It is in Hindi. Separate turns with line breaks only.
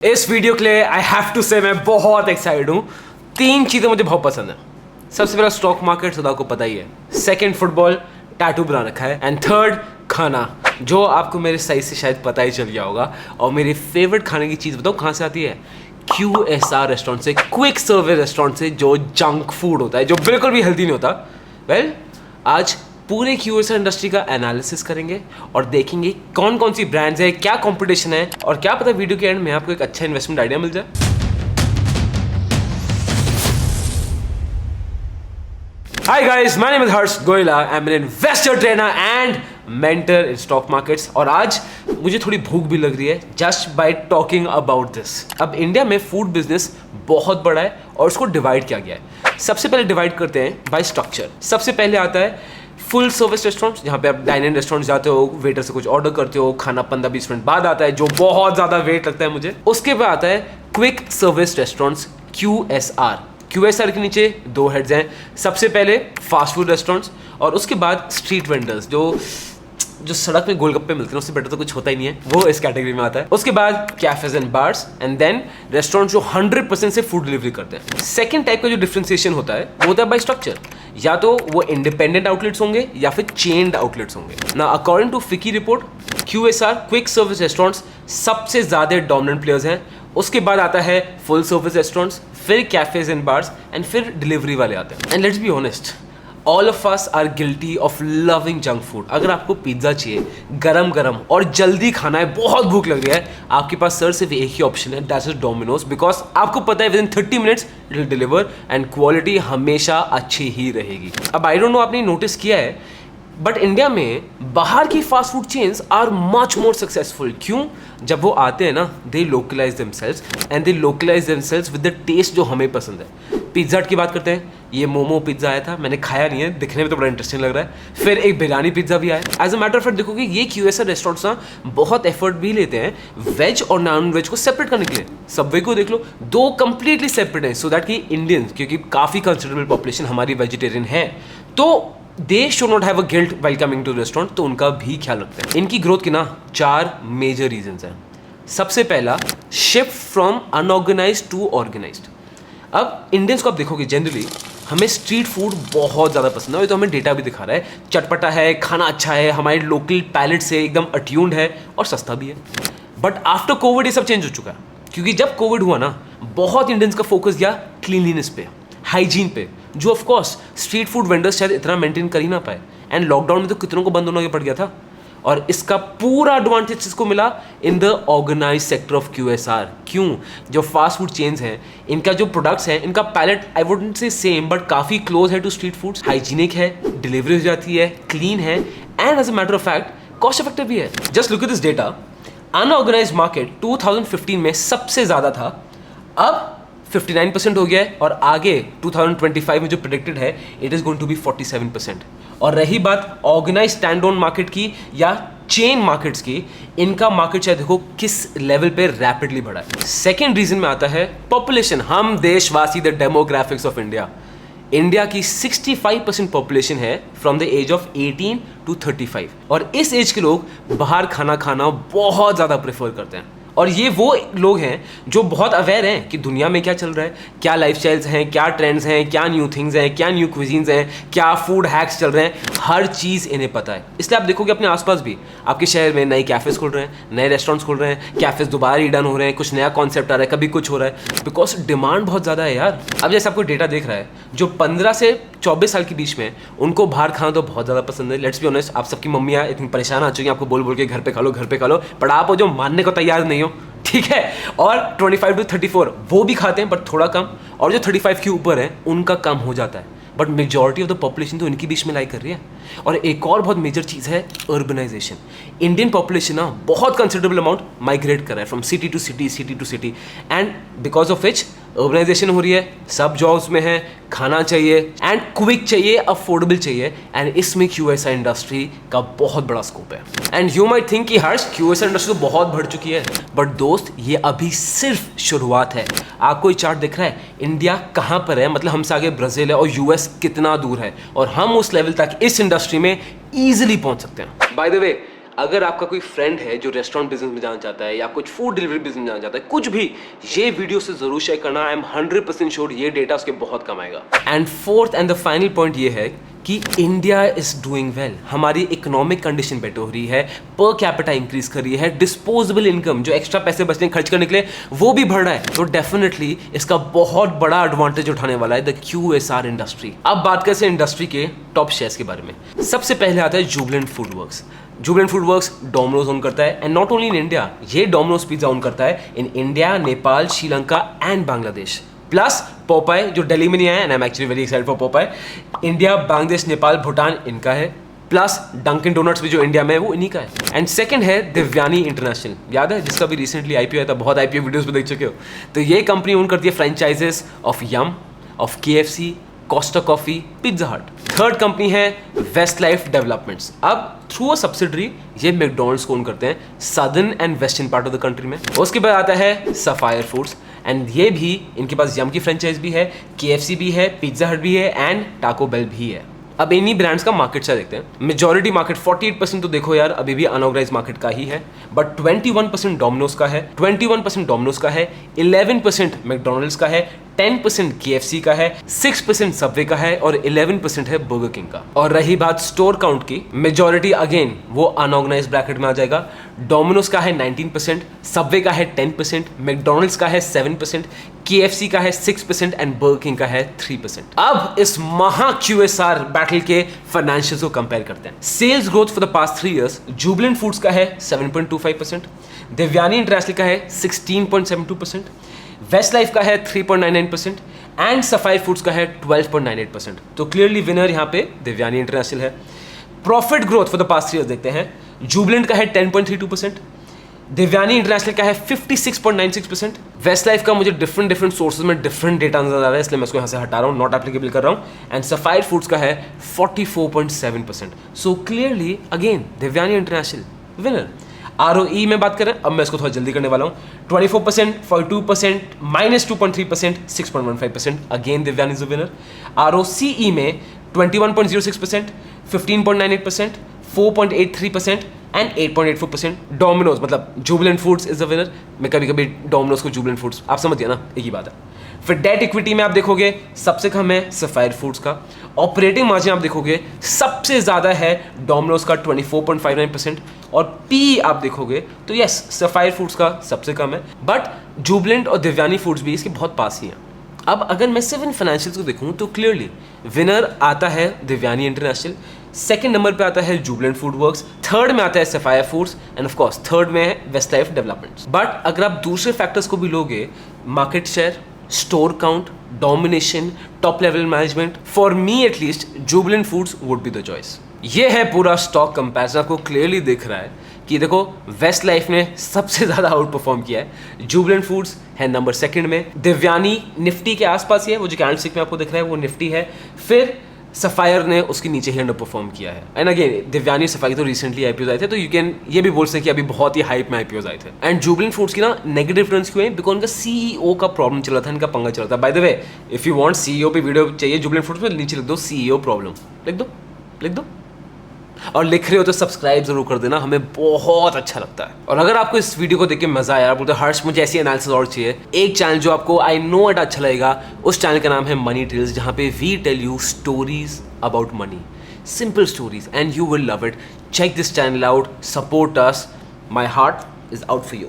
इस वीडियो के लिए आई हैव टू से मैं बहुत एक्साइटेड हूँ। 3 चीज़ें मुझे बहुत पसंद है। सबसे पहला स्टॉक मार्केट, सदा को पता ही है। सेकंड फुटबॉल, टैटू बना रखा है। एंड थर्ड खाना, जो आपको मेरे साइज से शायद पता ही चल गया होगा। और मेरी फेवरेट खाने की चीज़ बताओ कहाँ से आती है? QSR रेस्टोरेंट से, क्विक सर्विस रेस्टोरेंट से, जो जंक फूड होता है, जो बिल्कुल भी हेल्दी नहीं होता। वेल, आज पूरे QSR इंडस्ट्री का एनालिसिस करेंगे और देखेंगे कौन कौन सी ब्रांड्स है, क्या कंपटीशन है, और क्या पता वीडियो के एंड में आपको एक अच्छा इन्वेस्टमेंट आइडिया मिल जाए। Hi guys, my name is Harsh Goyla. I'm an investor trainer and mentor in stock markets. और आज मुझे थोड़ी भूख भी लग रही है just by talking about this. अब इंडिया में फूड बिजनेस बहुत बड़ा है और उसको डिवाइड किया गया है। सबसे पहले डिवाइड करते हैं बाय स्ट्रक्चर। सबसे पहले आता है फुल सर्विस रेस्टोरेंट्स, जहाँ पे आप डाइनिंग रेस्टोरेंट जाते हो, वेटर से कुछ ऑर्डर करते हो, खाना 15-20 मिनट बाद आता है, जो बहुत ज़्यादा वेट लगता है मुझे। उसके बाद आता है क्विक सर्विस रेस्टोरेंट्स, QSR के नीचे 2 हेड्स हैं। सबसे पहले फास्ट फूड रेस्टोरेंट्स और उसके बाद स्ट्रीट वेंडर्स, जो सड़क में गोलगप्पे मिलते हैं, उससे बेटर तो कुछ होता ही नहीं है, वो इस कैटेगरी में आता है। उसके बाद cafes and bars, and then restaurant जो 100% से फूड डिलीवरी करते हैं। सेकंड टाइप का जो डिफरेंशिएशन होता है वो होता है बाय स्ट्रक्चर। या तो वो इंडिपेंडेंट आउटलेट्स होंगे या फिर चेन्ड आउटलेट्स होंगे ना। According to FICCI report, QSR quick service restaurants सबसे ज्यादा डोमिनेंट प्लेयर्स हैं। उसके बाद आता है फुल सर्विस रेस्टोरेंट्स, फिर कैफेज एंड बार्स, एंड फिर डिलीवरी वाले आते हैं। And let's be honest, all of us are guilty of loving junk food. अगर आपको पिज्जा चाहिए गरम गरम और जल्दी खाना है, बहुत भूख लग रही है, आपके पास सर सिर्फ एक ही ऑप्शन है, दैट इज डोमिनोज। बिकॉज आपको पता है within 30 minutes it will deliver and quality हमेशा अच्छी ही रहेगी। अब आई डोंट नो आपने नोटिस किया है, बट इंडिया में बाहर की fast food chains are much more successful. क्यों? जब वो आते हैं ना, they localise themselves and they localise themselves with the taste जो हमें पसंद है। पिज्जा हट की बात करते हैं, ये मोमो पिज्जा आया था, मैंने खाया नहीं है, दिखने में तो बड़ा इंटरेस्टिंग लग रहा है। फिर एक बिरयानी पिज्जा भी आया। As a matter of fact देखोगे, ये QSR रेस्टोरेंट्स ना बहुत एफर्ट भी लेते हैं वेज और नॉन वेज को सेपरेट करने के लिए। सबवे को देख लो, 2 कंप्लीटली सेपरेट है, सो दैट कि इंडियंस, क्योंकि काफ़ी कंसिडरेबल पॉपुलेशन हमारी वेजिटेरियन है, तो they should not have a guilt while coming to restaurant, तो उनका भी ख्याल रखते हैं। इनकी ग्रोथ की ना 4 मेजर रीजंस हैं। सबसे पहला, shift from unorganised to organised. अब इंडियंस को आप देखोगे जनरली हमें स्ट्रीट फूड बहुत ज़्यादा पसंद है, और तो हमें डेटा भी दिखा रहा है। चटपटा है, खाना अच्छा है, हमारे लोकल पैलेट से एकदम अट्यून्ड है और सस्ता भी है। बट आफ्टर कोविड ये सब चेंज हो चुका है, क्योंकि जब कोविड हुआ ना, बहुत इंडियंस का फोकस गया क्लीनलीनेस पे, हाइजीन पे, जो of course street food vendors शायद इतना मेंटेन कर ही ना पाए। एंड लॉकडाउन में तो कितनों को बंद होना पड़ गया था, और इसका पूरा एडवांटेज किसको मिला? In the organise sector of QSR। क्यों? जो फास्ट फूड चेन्स हैं, इनका जो प्रोडक्ट्स हैं, इनका palate I wouldn't say same but काफ़ी क्लोज है टू स्ट्रीट फूड्स। हाइजीनिक है, डिलीवरी हो जाती है, क्लीन है, and as a matter of fact cost effective भी है। Just look at this data. Unorganise market 2015 में सबसे ज़्यादा था, अब 59% हो गया है, और आगे 2025 में जो प्रेडिक्टेड है it is going to be 47%। और रही बात ऑर्गेनाइज स्टैंड ऑन मार्केट की या चेन मार्केट्स की, इनका मार्केट शेयर देखो किस लेवल पे रैपिडली बढ़ा है। सेकेंड रीजन में आता है पॉपुलेशन। हम देशवासी, the demographics of India. India की 65% पॉपुलेशन है from the age of 18 to 35, और इस एज के लोग बाहर खाना बहुत ज़्यादा प्रेफर करते हैं। और ये वो लोग हैं जो बहुत अवेयर हैं कि दुनिया में क्या चल रहा है, क्या लाइफस्टाइल्स हैं, क्या ट्रेंड्स हैं, क्या न्यू थिंग्स हैं, क्या न्यू क्विजीन्स हैं, क्या फूड हैक्स चल रहे हैं, हर चीज़ इन्हें पता है। इसलिए आप देखोगे अपने आसपास भी, आपके शहर में नए कैफ़ेज़ खुल रहे हैं, नए रेस्टोरेंट्स खुल रहे हैं, कैफ़ेज़ दोबारा रिडन हो रहे हैं, कुछ नया कॉन्सेप्ट आ रहा है, कभी कुछ हो रहा है, बिकॉज डिमांड बहुत ज़्यादा है यार। अब जैसे आपको डेटा देख रहा है, जो 15 से 24 साल के बीच में, उनको बाहर खाना तो बहुत ज़्यादा पसंद है। लेट्स बी ऑनेस्ट, आप सबकी मम्मियाँ इतनी परेशान आ चुकी हैं आपको बोल बोल के घर पे खा लो, घर पे खा लो, पर आप जो मानने को तैयार नहीं हो, ठीक है। और 25 to 34 वो भी खाते हैं, बट थोड़ा कम, और जो 35 के ऊपर है उनका कम हो जाता है। But majority of the population तो इनके बीच में लाई कर रही है। और एक और बहुत मेजर चीज़ है अर्बनाइजेशन। इंडियन पॉपुलेशन ना बहुत कंसिडरेबल अमाउंट माइग्रेट कर रहा है from city to city, and because of which urbanisation हो रही है, सब जॉब्स में है, खाना चाहिए एंड क्विक चाहिए, अफोर्डेबल चाहिए, एंड इसमें QSR इंडस्ट्री का बहुत बड़ा स्कोप है। एंड यू माइट थिंक कि हर्ष QSR इंडस्ट्री तो बहुत बढ़ चुकी है, बट दोस्त ये अभी सिर्फ शुरुआत है। आपको ये चार्ट दिख रहा है, इंडिया कहाँ पर है, मतलब हमसे आगे ब्राज़ील है, और US कितना दूर है, और हम उस लेवल तक इस इंडस्ट्री में ईजिली पहुंच सकते हैं। बाय द वे, अगर आपका कोई फ्रेंड है जो रेस्टोरेंट बिजनेस में जाना चाहता है या कुछ फूड डिलीवरी बिजनेस में जाना चाहता है, कुछ भी, ये वीडियो से जरूर शेयर करना। आई एम 100% श्योर ये डेटा उसके बहुत कम आएगा। And fourth and the final point ये है कि इंडिया इज डूइंग वेल। हमारी इकोनॉमिक कंडीशन बेटर हो रही है, पर कैपिटा इंक्रीज कर रही है, डिस्पोजेबल इनकम जो एक्स्ट्रा पैसे बचते हैं खर्च करने के लिए वो भी बढ़ रहा है। तो डेफिनेटली इसका बहुत बड़ा एडवांटेज उठाने वाला है द QSR इंडस्ट्री। अब बात करते हैं इंडस्ट्री के टॉप शेयर्स के बारे में। सबसे पहले आता है Jubilant food works. Jubilant food works Domino's own करता है, and not only in India, ये डोमिनोज पिज्जा ओन करता है in India, Nepal, Sri Lanka and Bangladesh. Plus Popeye जो दिल्ली में नहीं आया, and I am actually very excited for Popeye. India, Bangladesh, Nepal, Bhutan इनका है। प्लस डंकिन डोनट्स भी जो इंडिया में है वो इन्हीं का है। एंड सेकंड है दिव्यानी इंटरनेशनल, याद है जिसका भी रिसेंटली IPO आया था, बहुत IPO वीडियोस में देख चुके हो। तो ये कंपनी ओन करती है franchises of Yum, of KFC, Costa Coffee, pizza Hut. Third company है वेस्ट लाइफ डेवलपमेंट्स। अब थ्रू अ सब्सिडरी ये मैकडॉनल्ड्स को ओन करते हैं southern and western part of the country में। उसके बाद आता है सफायर फूड्स, एंड ये भी इनके पास यम की फ्रेंचाइज भी है, KFC भी है, पिज्जा हट भी है एंड टाको बेल भी है। अब इन्हीं ब्रांड्स का मार्केट शेयर देखते हैं। मेजॉरिटी मार्केट 48% तो देखो यार अभी भी अनऑर्गेनाइज्ड मार्केट का ही है, बट 21% डोमिनोज का है, 21% डोमिनोज का है, 11% मैकडॉनल्ड्स का है, 10% KFC का है, 6% सबवे का है और 11% है बर्गर किंग का। और रही बात स्टोर काउंट की, मेजॉरिटी अगेन वो अनऑर्गेनाइज्ड ब्रैकेट में आ जाएगा। डोमिनोज का है 19%, सबवे का है 10%, मैकडॉनल्ड्स का है 7%, KFC का है 6% एंड बर्गर किंग का है 3%। अब इस महा QSR बैटल के फाइनेंशियल्स को कंपेयर करते हैं। Sales growth for the past 3 years Jubilant Foods का है 7.25%, दिव्यानी इंटरनेशनल का है 16.72%, वेस्ट लाइफ का है 3.99% एंड सफायर फूड्स का है 12.98%। तो क्लियरली विनर यहाँ पे दिव्यानी इंटरनेशनल है। Profit growth for the past 3 years देखते हैं। जुबिलेंट का है 10.32%, दिव्यानी इंटरनेशनल का है 56.96%, वेस्ट लाइफ का मुझे डिफरेंट सोर्सेज में डिफरेंट डेटा नजर आ रहा है इसलिए मैं इसको यहाँ से हटा रहा हूँ, नॉट एप्लीकेबल कर रहा हूँ, एंड सफायर फूड्स का है 44.7%। So clearly again Divyani international winner. ROE में बात करें, अब मैं इसको थोड़ा जल्दी करने वाला हूँ। 24%, 42%, -2.3%, 6.15%, again Divyani is the winner. ROCE में 21.06%, 15.98%, 4.83% एंड 8.84%। डोमिनोज मतलब Jubilant foods is the winner. मैं कभी कभी डोमिनोज को जुबिलेंट फूड्स, आप समझ गए ना, एक ही बात है। फिर डेट इक्विटी में आप देखोगे सबसे कम है सफायर फूड्स का। ऑपरेटिंग मार्जिन आप देखोगे सबसे ज्यादा है डोमिनोज का 24.59%, और पी आप देखोगे तो यस सफायर फूड्स का सबसे कम है, बट जुबिलेंट और दिव्यानी फूड्स भी इसके बहुत पास ही हैं। अब अगर मैं सिर्फ इन फाइनेंशियल्स को देखूं तो क्लियरली विनर आता है दिव्यानी इंटरनेशनल, सेकंड नंबर पे आता है जुबिलेंट फूड वर्क्स, थर्ड में आता है sapphire foods end of course third में है वेस्ट लाइफ डेवलपमेंट्स। बट अगर आप दूसरे फैक्टर्स को भी लोगे, market share, store count, domination, top level management, for me at least Jubilant foods would be the choice. ये है पूरा स्टॉक कंपैरिजन, आपको क्लियरली दिख रहा है कि देखो वेस्ट लाइफ ने सबसे ज्यादा आउट परफॉर्म किया है, जुबिलेंट फूड्स है नंबर सेकंड में, दिव्यानी निफ्टी के आसपास ही है, वो जो कैंडलस्टिक में आपको दिख रहा है वो निफ्टी है, फिर सफायर ने उसके नीचे ही अंडर परफॉर्म किया है। एंड अगेन दिव्यानी सफाई तो रिसेंटली IPOs आए थे, तो यू कैन ये भी बोल सकते कि अभी बहुत ही हाइप में IPOs आए थे। एंड जुबिलेंट फूड्स की ना नेगेटिव रिटर्न्स क्यों है, बिकॉज उनका CEO का प्रॉब्लम चल रहा था, इनका पंगा चल रहा था। By the way if you want CEO पे वीडियो चाहिए जुबिलेंट फूड्स पे, नीचे लिख दो CEO प्रॉब्लम, लिख दो और लिख रहे हो तो सब्सक्राइब जरूर कर देना, हमें बहुत अच्छा लगता है। और अगर आपको इस वीडियो को देख के मजा आया, बोलते हर्ष मुझे ऐसी एनालिसिस और चाहिए, एक चैनल जो आपको आई नो इट अच्छा लगेगा, उस चैनल का नाम है मनी टेल्स, जहाँ पे we tell you stories about money, simple stories, and you will love it. Check this channel out, support us, my heart is out for you.